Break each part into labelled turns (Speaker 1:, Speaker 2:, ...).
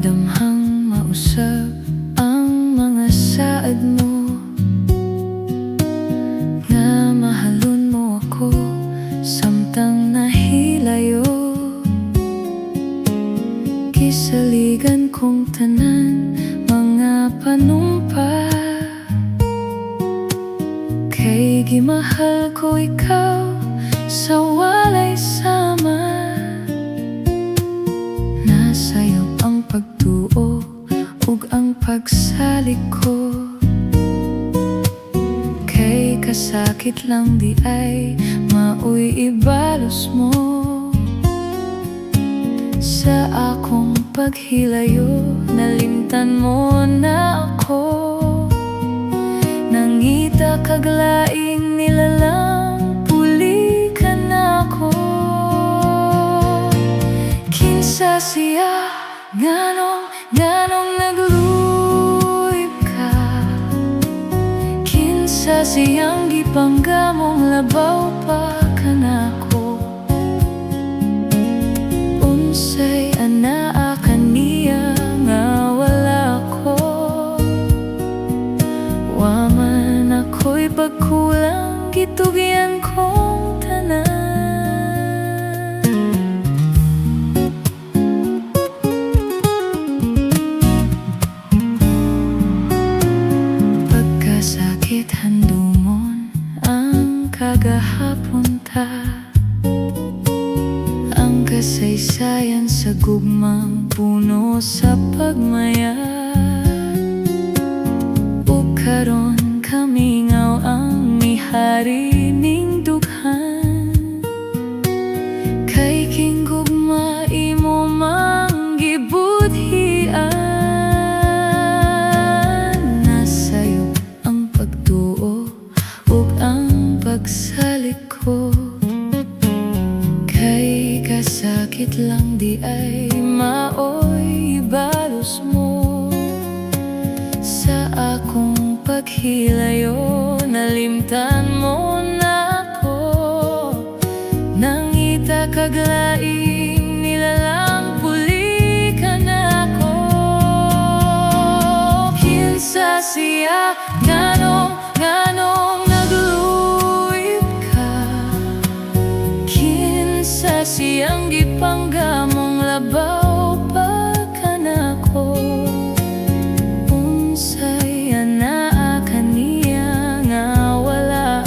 Speaker 1: Damhang mausap ang mga saad mo, na mahalon mo ako samtang nahilayo. Kisaligan kong tanan mga panumpa, kay gimahal ko ikaw sa walay sama. Nasa'yo ang pagtuo ug ang pagsalik ko, kay kasakit lang di ay maoy ibalos mo. Sa akong paghilayo, nalimtan mo na ako. Nangita kaglaing nilalang, puli ka na ako. Kinsa siya, nganong nagluyip ka? Kinsa siyang gipanggamong labaw pa kanako? Unsay anaa kaniya nga wala ko? Waman ako'y pagkulang, gitugyan kong tanan. Pagkasakit handumon ang kagahapon ta, ang kasaysayan sa gugmang puno sa pagmaya. Ug karon kamingaw ang mihari ning dughan, kay king gugma imo mang gibudhian. Nasa'yo ang pagtuo ug ang pagsalik ko, kay kasakit lang di ay maoy ibalos mo. Sa akong paghilayo, nalimtan mo na ako. Nangita kaglaing nilalang, puli ka na ako. Kinsa siya, nganong nagluyip ka? Kinsa siyang gipanggamong labaw pa kanako? Unsay anaa kaniya nga wala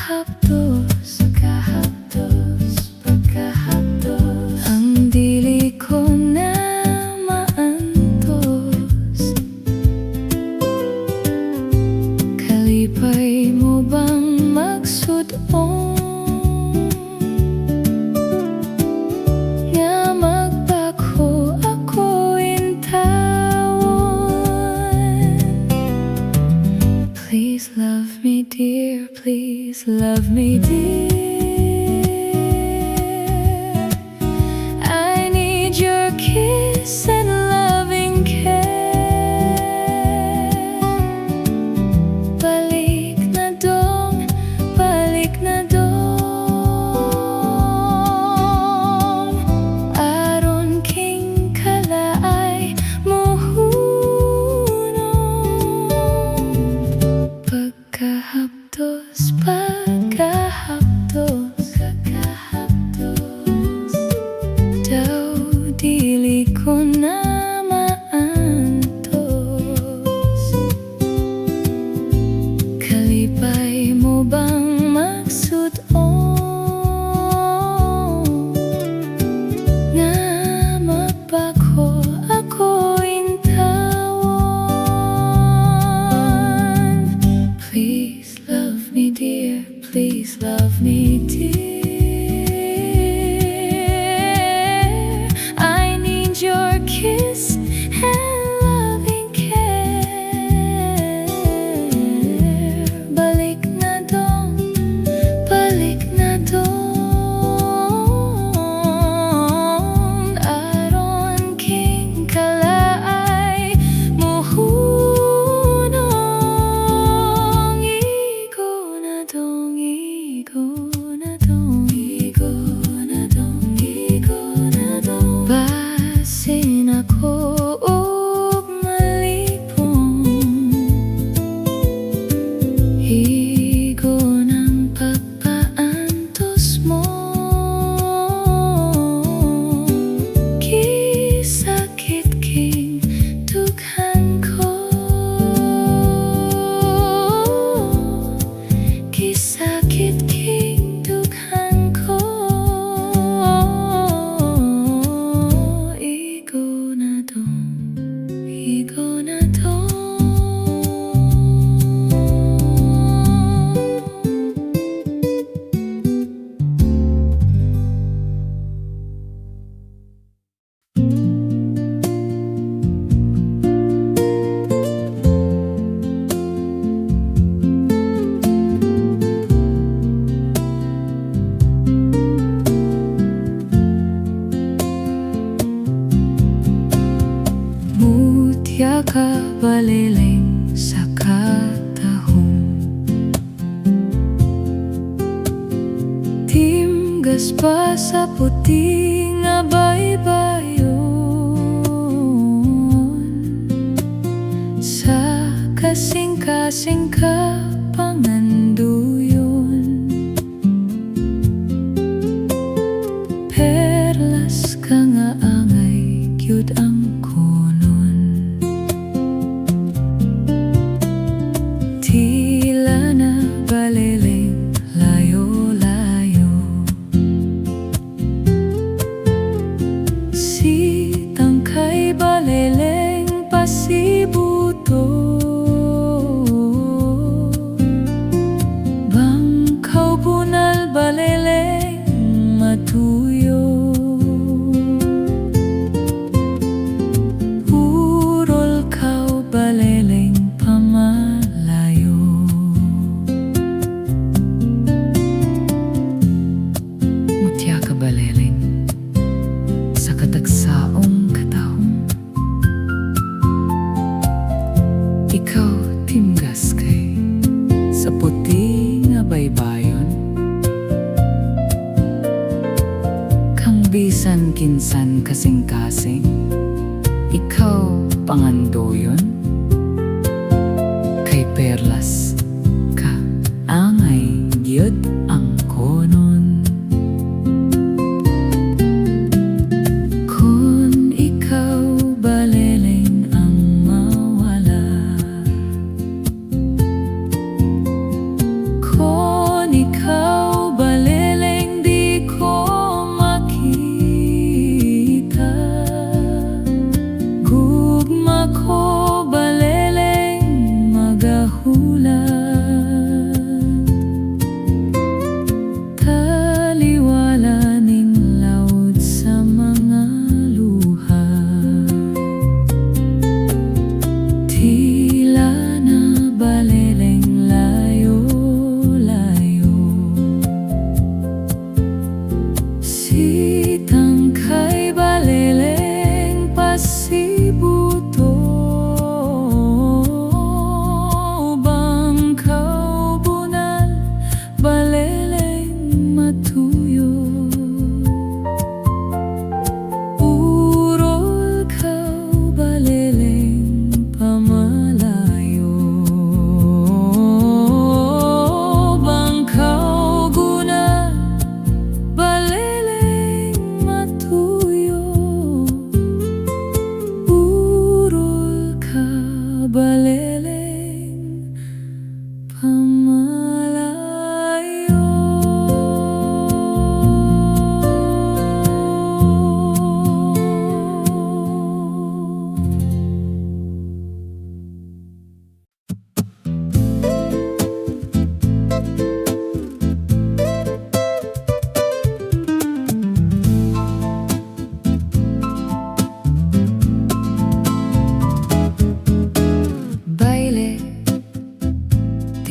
Speaker 1: pagkahapdos, pagkahapdos, ang dili ko na maantos. Kalipay mo bang magsudong nga magbako ako intawan? Please love me dear, please love me dear. I need your kiss and loving care. Balik na dong, balik na dong. Aron king kalaay muhunong. Pagkahapdos, pagkahapdos, daw dili ko na maantos. Kalipay mo bang magsudong nga magbako ako intawan? Please love me dear, please love me dear. I need your kiss and loving care. Balik na dong, balik na dong. Aron king kalaay muhunong. Igo na dong, igo na dong, igo na dong, igo na dong. Basin ako og malipong. Igo ng pagpaantos mo. Kisakit king dughan ko. Kisakit king dughan ko. Igo na dong, igo na dong. Mutya ka baliling sa katahong. Timgas pa sa puti nga baybayon. Sa kasing-kasing ka panganduyon. Perlas ka nga angay gyud ang kunon. Tila na baliling layo-layo. Sitang kay baliling pasibuto. Bangkaw bunal baliling matuyo. Urol kaw baliling pamalayo. Mutya ka baliling sa katagsaong katahong. Ikaw timgas kay sa puti nga baybayon. Kang bisan kinsan kasing-kasing, ikaw pangandoyon. Kay perlas ka angay gyud ang konon. Kung ikaw baliling ang mawala. Kung ikaw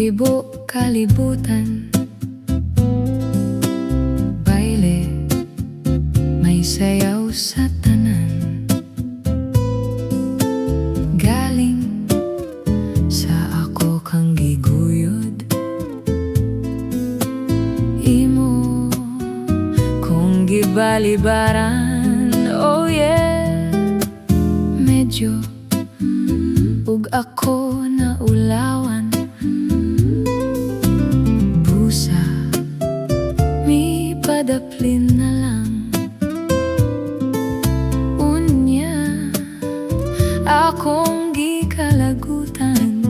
Speaker 1: Tibo kalibutan, baile, may sayaw sa tanan. Galing sa ako kang giguyod, imo kung gibalibaran. Oh yeah, medyo ug ako na ulawan. Busa, mi padaplin na lang. Unya, akong gikalagutan.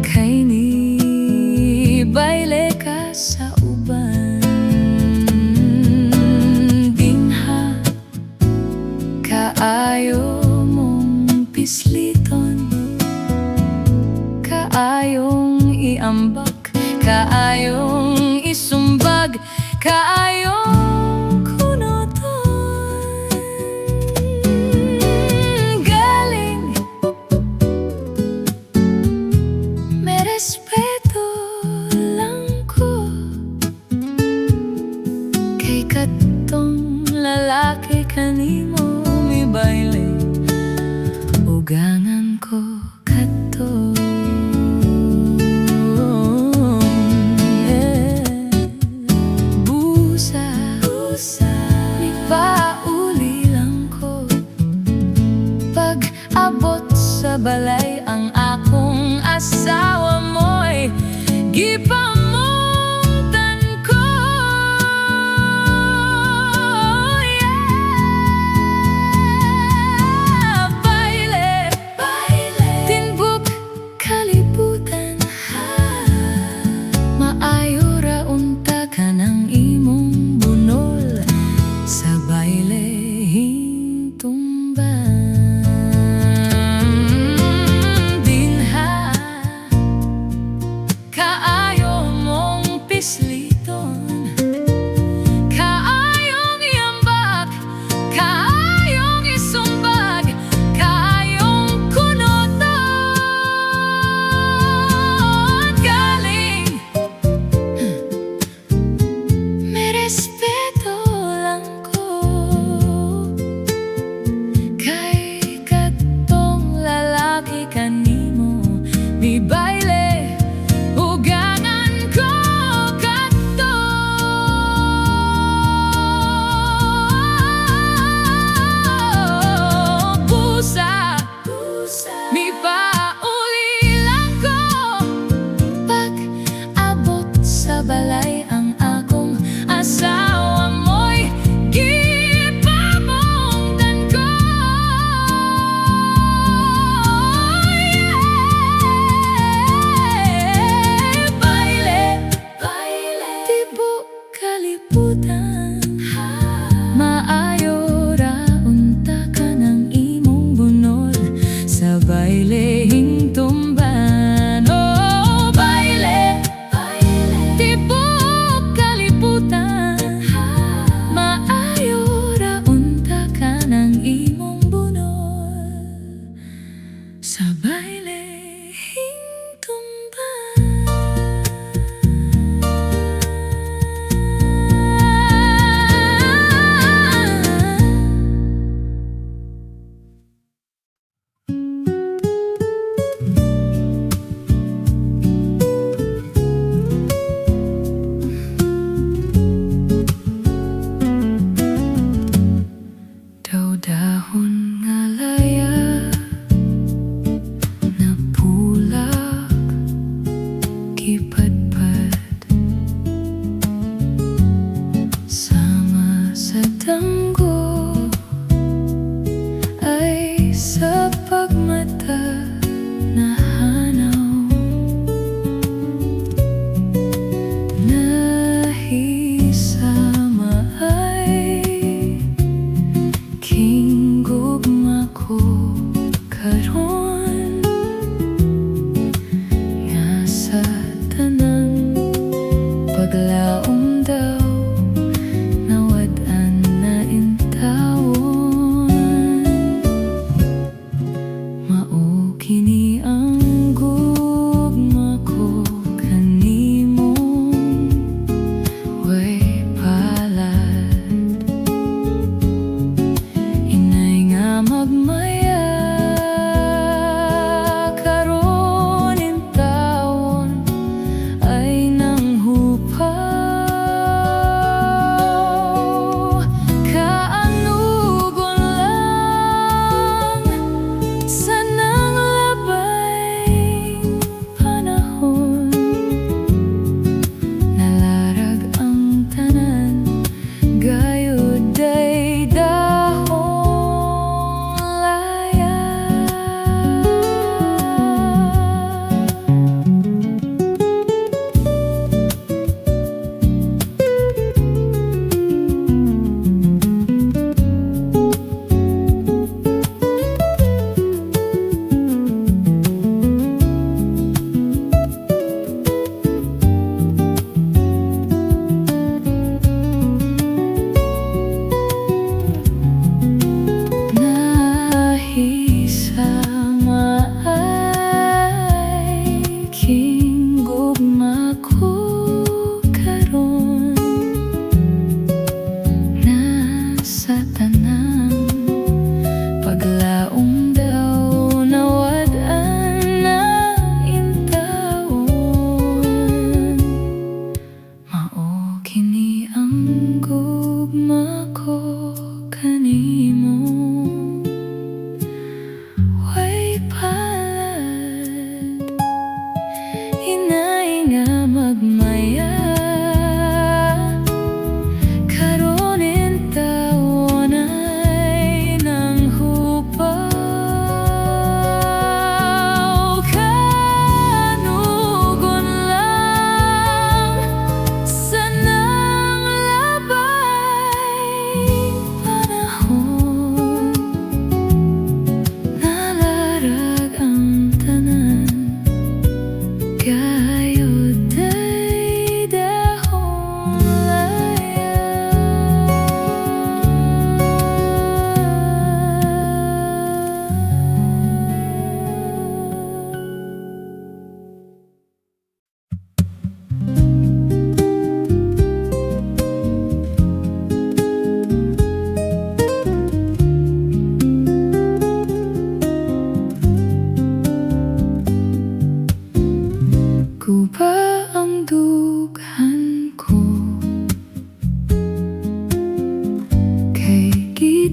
Speaker 1: Kay ni baile ka sa uban. Dinha, kaayo mong pisliton, kaayong iambak, kaayong isumbag, kaayong kunoton. Galing, may respeto lang ko kay katong lalaki kanimo. Mi baile, ugangan ko kato. Abot sa balay ang akong asawa mo'y gipamuntan ko. Yeah, baile, baile, tinbuk kalibutan. Maayo ra unta ka ng imong bunol sa baile hintumban. Pisliton, kaayong iambak, kaayong isumbag, kaayong kunoton. Galing, may respeto lang ko kay katong lalaki kanimo. Mi baile, ugangan ko. Mi pauli lang ko pag abot sa balay ang akong asawa mo'y gipamuntan ko. Yeah, baile, baile, tibo kalibutan. Maayo ra unta ka ng imong bunol sa baile hintumban. Oh, baile, baile, tibo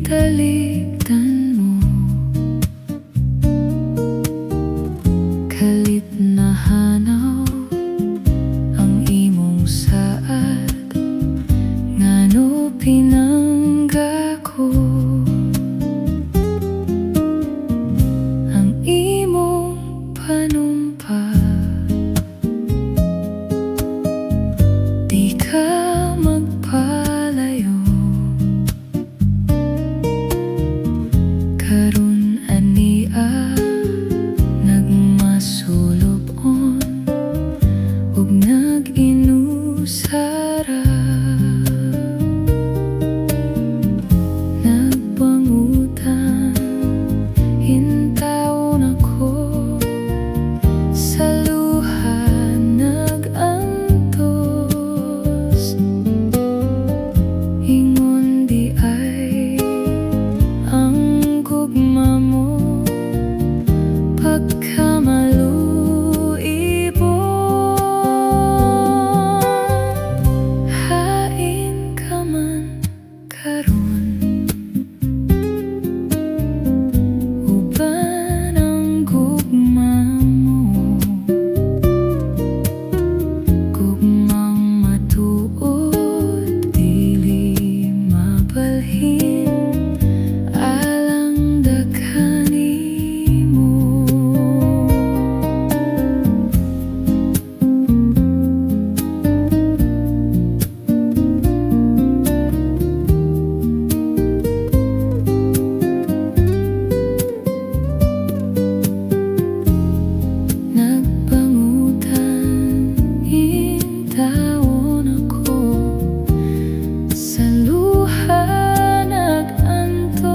Speaker 1: talikdan mo. Kalit na hanaw ang imong saad, ngano pinangga ko ang imong panumpa. Di ka magpalayo, karon ania nagmasulobon ug nag-inusara. Nagpangutan, hintawon ako sa luha nag-antos. Ingon di ay ang gugma mo pagkamaluibon. Hain ka man karon, uban ang gugma mo. Gugmang matuod, dili mabalhin, alang daghan nimo. Nagpangutan, hintawon ako sa luha nag-antos.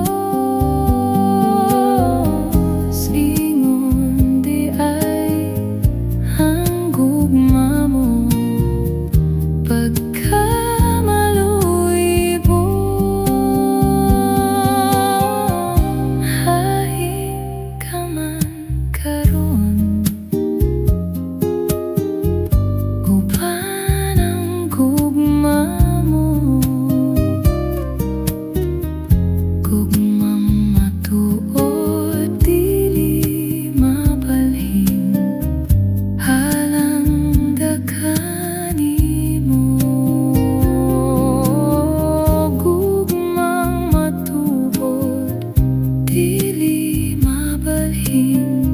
Speaker 1: Ingon di ay ang gugma mo pagkamaluibon. Hain ka man karon, uban ang gugma mo. Gugmang matuod, dili mabalhin, halang daghan nimo. Gugmang matuod, dili mabalhin,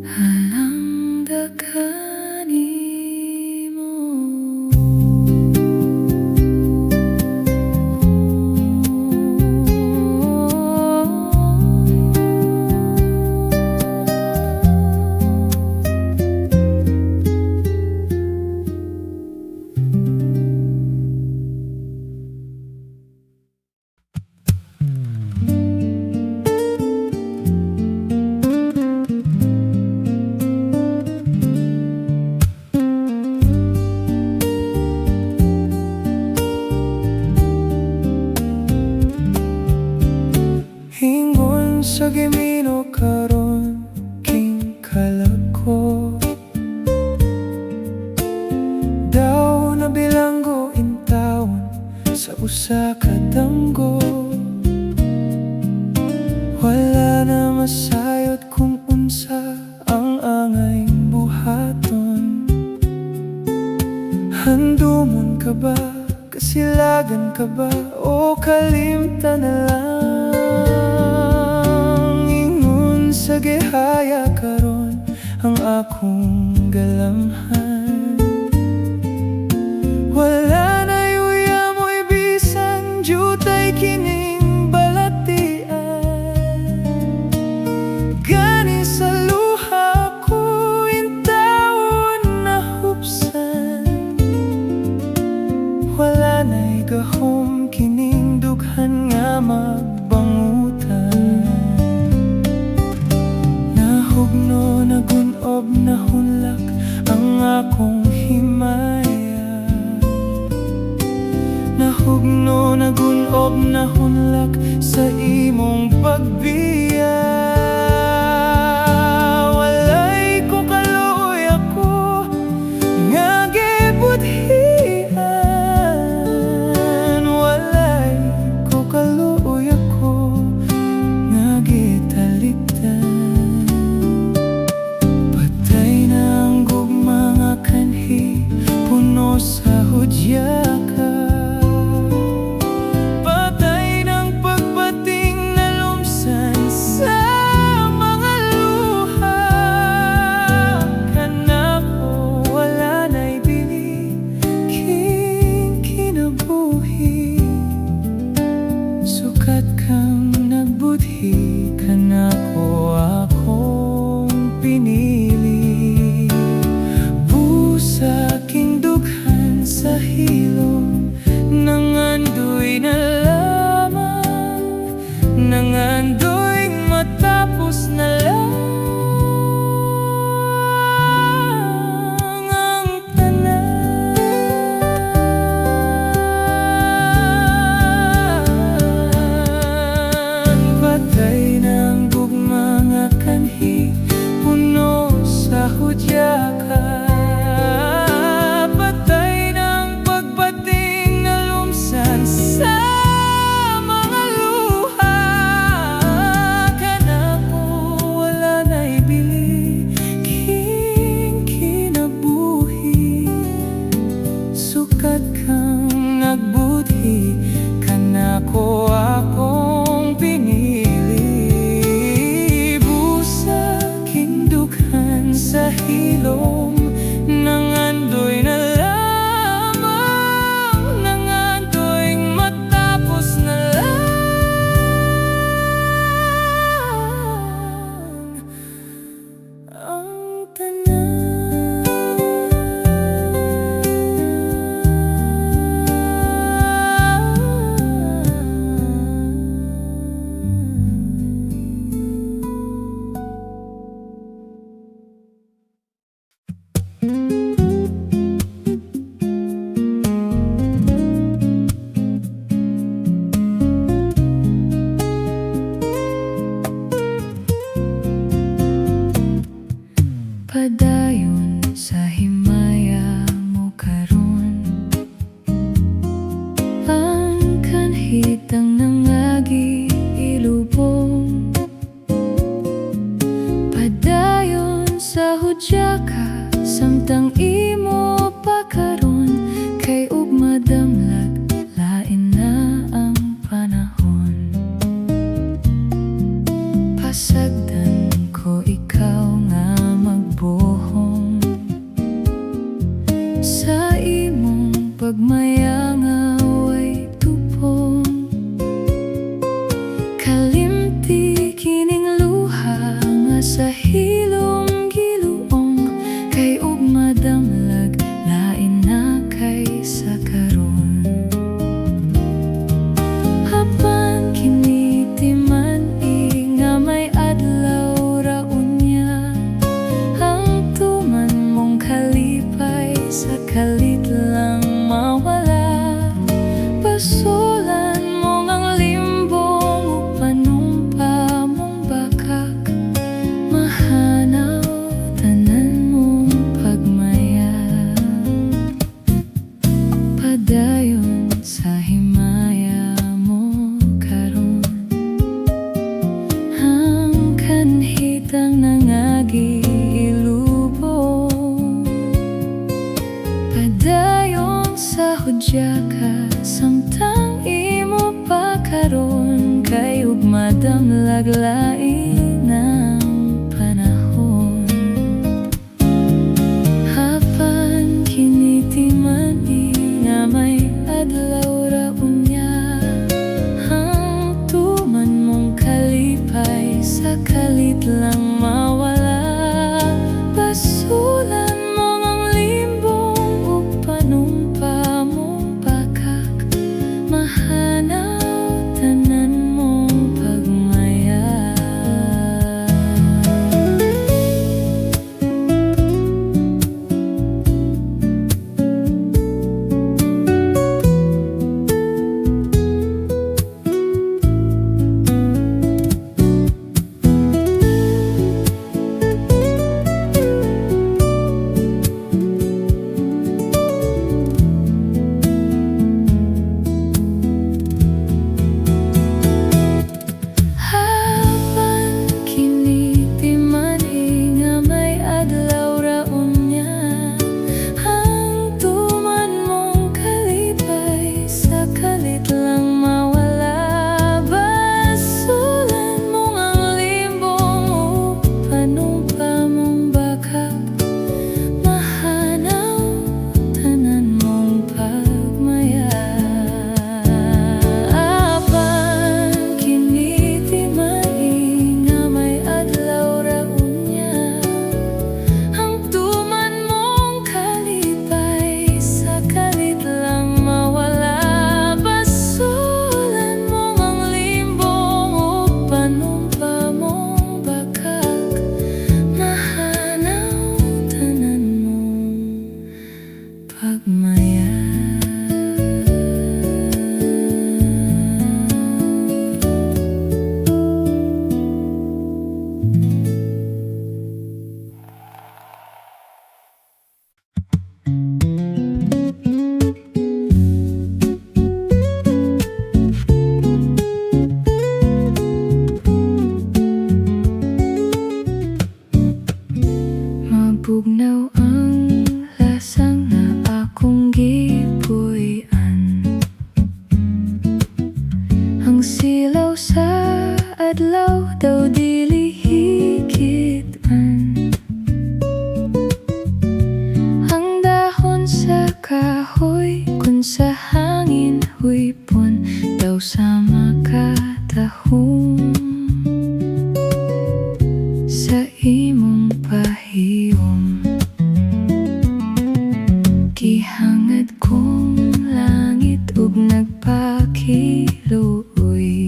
Speaker 1: halang daghan nimo. Hingon sa gimino karon king kalako, daw na bilanggo intawon sa usa ka danggo. Wala na masayod kung unsa ang angay buhaton. Handumon ka ba, kasilagan ka ba, o kalimtan na lang? Ingon sa gihaya karon ang akong galamhan. Wala na yuya mo'y bisan jutay kining balatian. Gani sa luha ko intawon na hupsan. Wala na'y gahom kining dughan nga magbangutan. Nahugno, nagunob, nahunlak ang akong himaya. Nahugno, nagunob, nahunlak sa imong pagbiya. Walay ko kaluoy ako nga gibuthian. Walay ko kaluoy hudya ka. Patay ng pagbating na lumsan sa mga luha. Kanako wala na'y bili, kinabuhi. Sukat kang nagbudhi, kanako akong pinili. Busaking dughan sa hilom, nangandoy na lamang, nangandoy matapos na lang ang tanan. Patay ng gugmang kanhi, puno sa hudya ka. Patay ng pagbating na lumsan sa mga luha. Kanako wala na'y bili, kinabuhi. Sukat kang nagbudhi, kanako akong pinili. Busaking dughan sa hilom, nangandoy na lamang, nangandoy matapos na lang ang tanan. Padayon sa himaya mo karon, ang kanhitang nangagi ilubong. Padayon sa hudya ka, samtang imo pa karon, kay ug madamlag lain na ang panahon. Pasagdan ko ikaw nga magbuhong sa imong pagmayanga way tupong. Kalimti kining luha nga sa hilom giluong, kay ug madamlag lain na kaysa karon. Hapan kinitiman nga may adlaw ra unya, ang tuman mong kalipay sa kalit lang mawala. Pasulan mo ang limbong ug panumpa mong bakak, mahanaw tanan mong pagmaya. Padayon sa himaya mo karon, ang kanhitang nangagi ilubong. Padayon sa hudya ka, samtang imo pa karon, kay ug madamlag lain ang panahon. Hapan kinitiman nga may adlaw ra unya, ang tuman mong kalipay sa kalit lang mawala. Pasulan mo ang limbong ug panumpa mong bakak, mahanaw tanan mong pagmaya. maya. Mabugnaw ang lasang na akong gipuy-an. Ang silaw sa adlaw daw dili higit-an. Ang dahon sa kahoy kun sa hangin huipon daw sa makatahong. Sa imong pahiyom gihangad kong langit ug nagpakiluoy.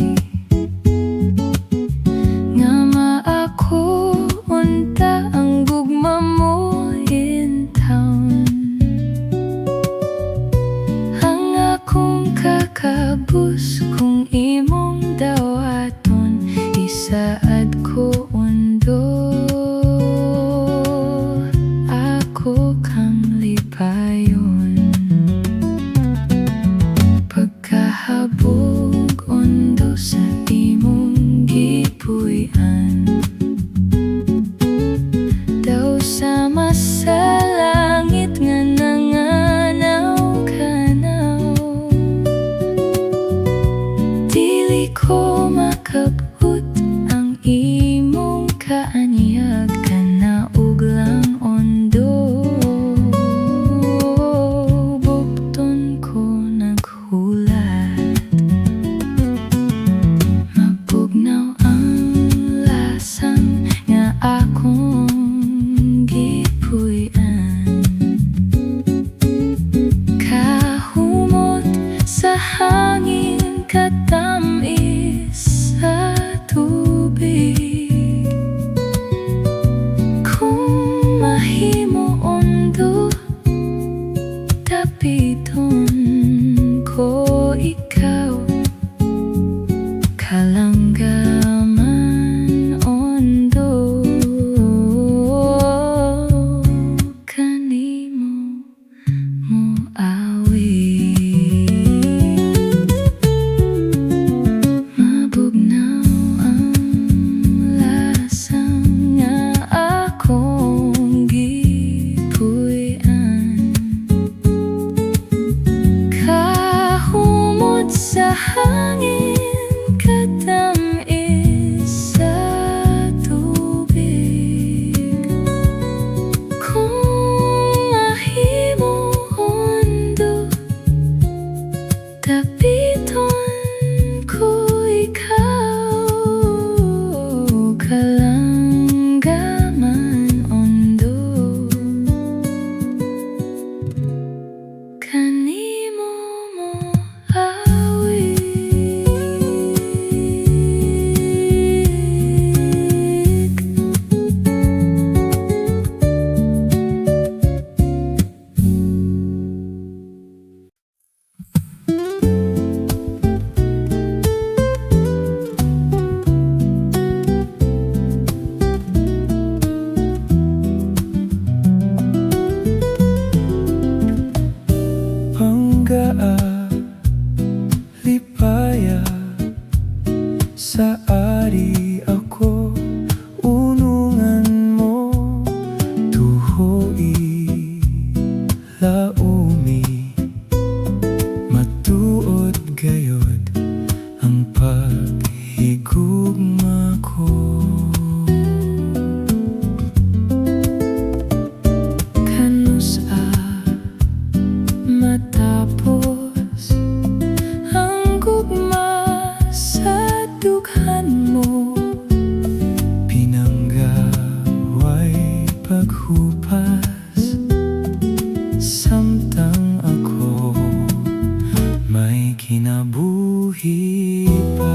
Speaker 1: Nga maako unta ang gugma mo in town. Ang akong kakabus kung imong dawaton, isaad ko undo. Ako kang lipayon. Pagkahabog undo sa imong gipuy-an. Daw sama sa langit nga nanganaw-kanaw. Dili ko makabut ang imong kaanyag, kanaog lang ondo. Bukton ko naghulat. Mabugnaw ang lasang nga akong gipuy-an. Kahumot sa hangin, katamis sa tubig. Kung mahimo undo, tapiton ko ikaw. Kalanggaman ondo, kanimo mo awit. Mabugnaw ang lasang nga akong gipuy-an. Kahumot sa hangin, katamis sa tubig. Kung mahimo undo, tapiton ko ikaw. Kalanggaman ondo, kanimo mo awit. Panggaa, lipaya, sa ari ako, unungan mo, tuhoi, laumi, matuod gayod ang paghigugma ko. Kanusa matapos ang gugma sa dughan mo, pinanggaway paghupas, samtang ako may kinabuhi pa.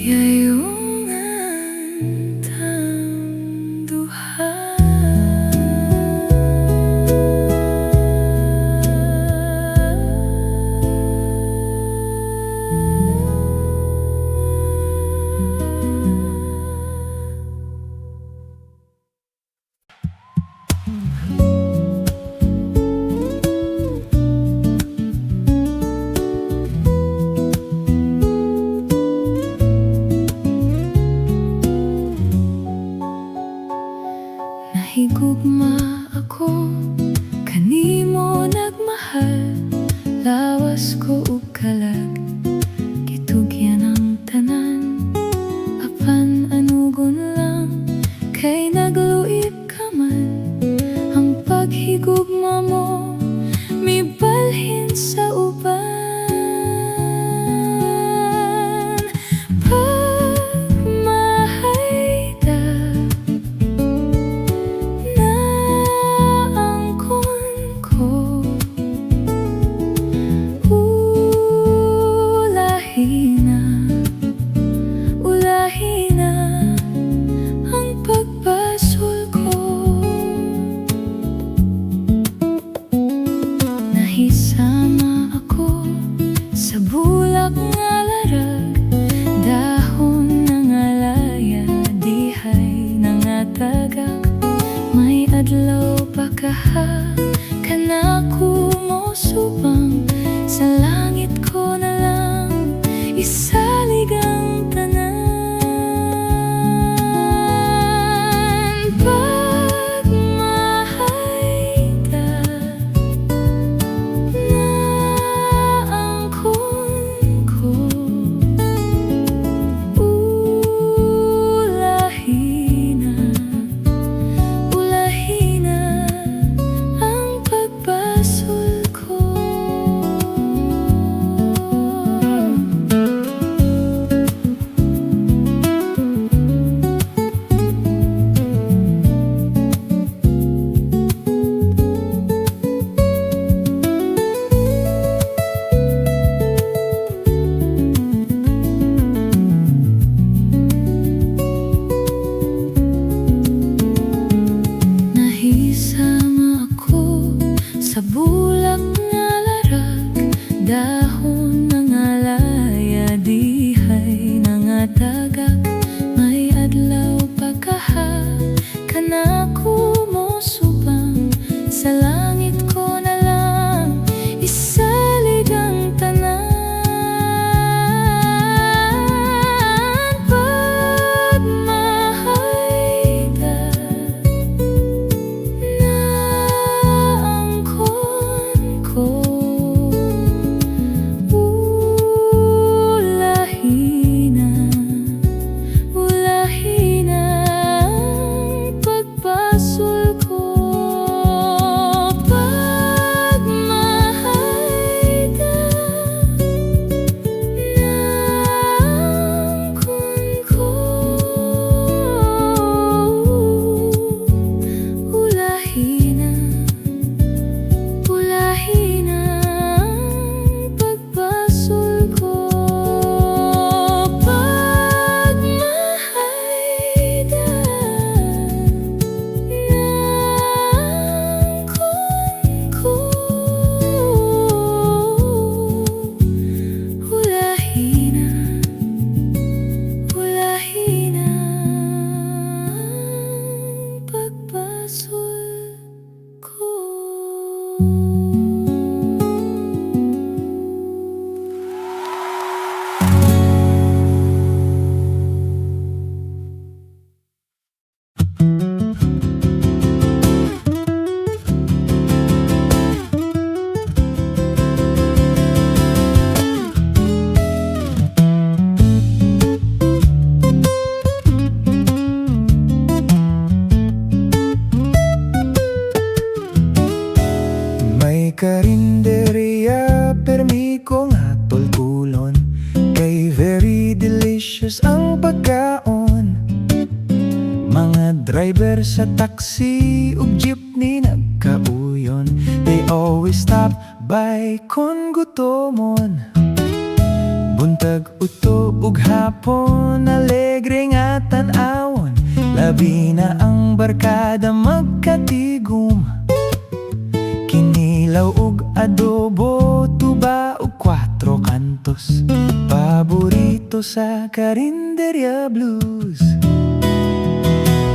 Speaker 1: Yayungan tanduhan. Nahigugma ako, kanimo nagmahal, lawas ko ug kalag, gitugyan ang tanan, apan anugon lang, kay nagluib ka man. Ang paghigugma mo, mibalhin sa uban. Nahisama ako sa bulak nga larag, dahon na nga laya, dihay na nga tagak. May adlaw pa kaha, kanako mo subang, sa langit ko na lang isalig ang tanan. Sa bulak nga larag, dahon na nga laya, dihay na nga tagak. May adlaw pa kaha, kanako mo subang, sa langit ko na lang isalig ang tanan.
Speaker 2: Karinderya, permi kong hatol-kulon, kay very delicious ang pagkaon. Mga driver sa taxi ug jeepney nagkauyon, they always stop by kon gutomon. Buntag uto ug hapon, alegre nga tan-awon. Labi na ang barkada magkatigum. Kinilaw ug adobo, tuba ug 4 kantos. Paborito sa Karinderya Blues.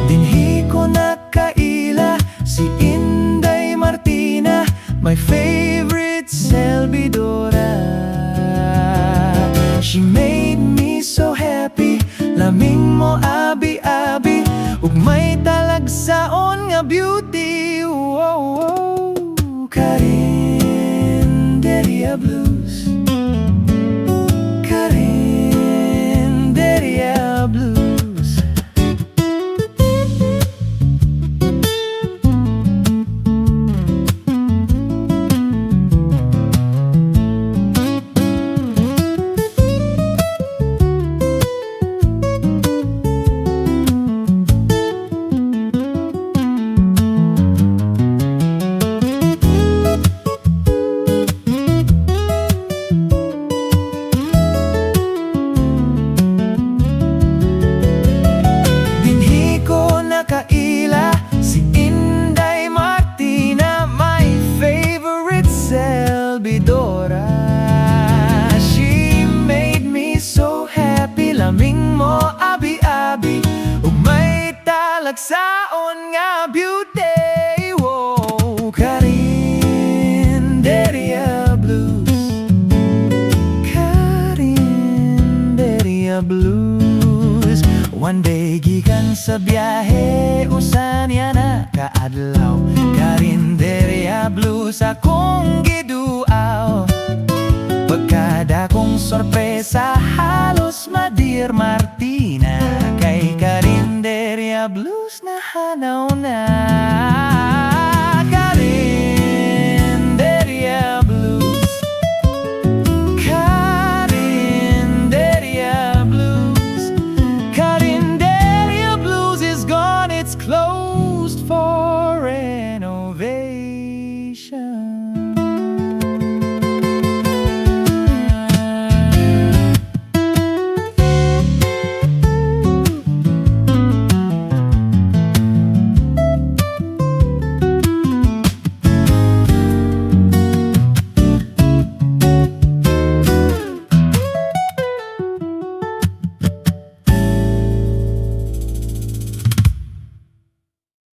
Speaker 2: Dinhi ko nakaila si Inday Martina, my favorite selbidora. She made me so happy, laming mo abi-abi, ug may talagsaon nga beauty. Wow, wow. Karinderya Blues, Karinderya Blues. Nakaila si Inday Martina, my favorite selbidora. She made me so happy, laming mo abi-abi, ug may talagsaon nga beauty. Wow, Karinderya Blues, Karinderya Blues. One day gikan sa biyahe, usan ya na kaadlaw. Karinderya Blues akong giduaw. Pagkada kong sorpresa, halos madir Martina. Kay Karinderya Blues na hanaw na.